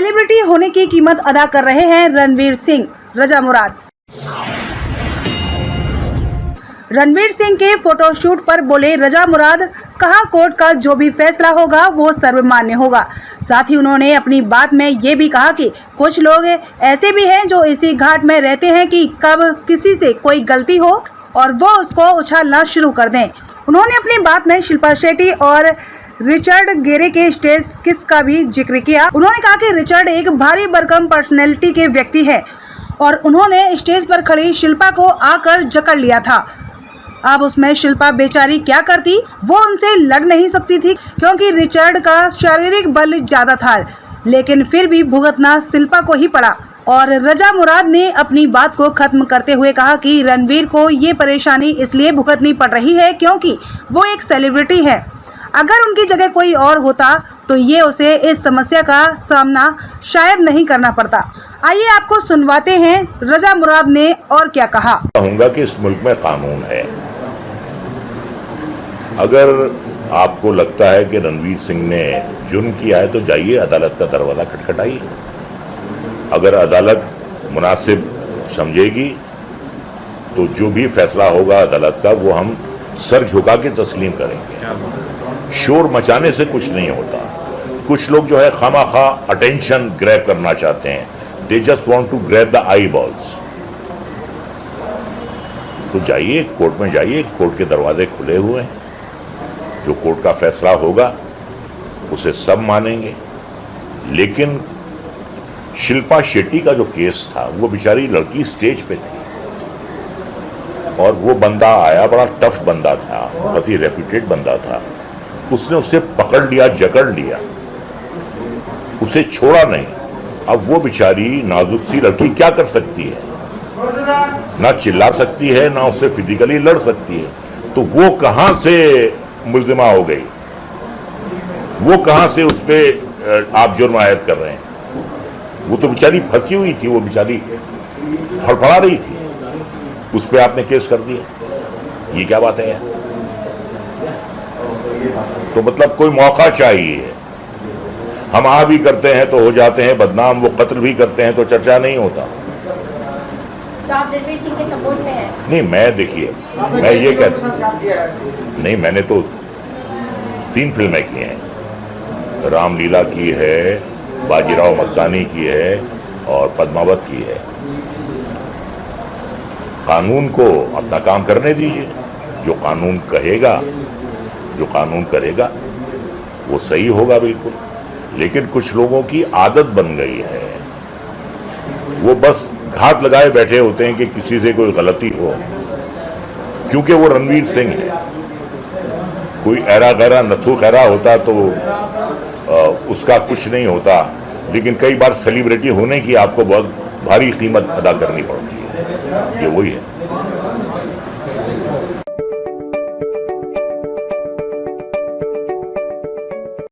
Celebrity होने की कीमत अदा कर रहे हैं रणवीर सिंह, रजा मुराद। रणवीर सिंह के फोटोशूट पर बोले रजा मुराद, कहा कोर्ट का जो भी फैसला होगा वो सर्वमान्य होगा। साथ ही उन्होंने अपनी बात में ये भी कहा कि कुछ लोग ऐसे भी हैं जो इसी घाट में रहते हैं कि कब किसी से कोई गलती हो और वो उसको उछालना शुरू कर दें। उन्होंने अपनी बात में शिल्पा शेट्टी और रिचर्ड गेरे के स्टेज किस का भी जिक्र किया। उन्होंने कहा कि रिचर्ड एक भारी भरकम पर्सनैलिटी के व्यक्ति है और उन्होंने स्टेज पर खड़ी शिल्पा को आकर जकड़ लिया था। अब उसमें शिल्पा बेचारी क्या करती, वो उनसे लड़ नहीं सकती थी क्योंकि रिचर्ड का शारीरिक बल ज्यादा था, लेकिन फिर भी भुगतना शिल्पा को ही पड़ा। और रजा मुराद ने अपनी बात को खत्म करते हुए कहा कि रणवीर को ये परेशानी इसलिए भुगतनी पड़ रही है क्योंकि वो एक सेलिब्रिटी है। अगर उनकी जगह कोई और होता तो ये उसे इस समस्या का सामना शायद नहीं करना पड़ता। आइए आपको सुनवाते हैं रजा मुराद ने और क्या कहा। कहूँगा कि इस मुल्क में कानून है। अगर आपको लगता है कि रणवीर सिंह ने जुर्म किया है तो जाइए अदालत का दरवाजा खटखटाइए। अगर अदालत मुनासिब समझेगी तो जो भी फैसला होगा अदालत का वो हम सर झुका के तस्लीम करेंगे। शोर मचाने से कुछ नहीं होता। कुछ लोग जो है खामाखा अटेंशन ग्रैब करना चाहते हैं, they just want to grab the eyeballs. तो जाइए कोर्ट में जाइए, कोर्ट के दरवाजे खुले हुए हैं। जो कोर्ट का फैसला होगा उसे सब मानेंगे। लेकिन शिल्पा शेट्टी का जो केस था, वो बेचारी लड़की स्टेज पे थी और वो बंदा आया, बड़ा टफ बंदा था, बहुत ही रेप्यूटेड बंदा था। उसने उसे पकड़ लिया, जकड़ लिया, उसे छोड़ा नहीं। अब वो बेचारी नाजुक सी लड़की क्या कर सकती है? ना चिल्ला सकती है, ना उससे फिजिकली लड़ सकती है। तो वो कहां से मुल्जिमा हो गई? वो कहां से उस पर आप जुर्म आयद कर रहे हैं? वो तो बेचारी फंसी हुई थी, वो बेचारी फड़फड़ा रही थी, उस पर आपने केस कर दिया। ये क्या बात है? तो मतलब कोई मौका चाहिए। हम आ भी करते हैं तो हो जाते हैं बदनाम, वो कत्ल भी करते हैं तो चर्चा नहीं होता। तो आप रणवीर सिंह के सपोर्ट में हैं? नहीं, मैं देखिए, मैं ये कहता नहीं, मैंने तो 3 फिल्में की हैं। रामलीला की है, बाजीराव मस्तानी की है और पद्मावत की है। कानून को अपना काम करने दीजिए। जो कानून कहेगा, जो कानून करेगा वो सही होगा बिल्कुल। लेकिन कुछ लोगों की आदत बन गई है, वो बस घात लगाए बैठे होते हैं कि किसी से कोई गलती हो, क्योंकि वो रणवीर सिंह है। कोई ऐरा गैरा नथु खैरा होता तो उसका कुछ नहीं होता। लेकिन कई बार सेलिब्रिटी होने की आपको बहुत भारी कीमत अदा करनी पड़ती है। ये वही है।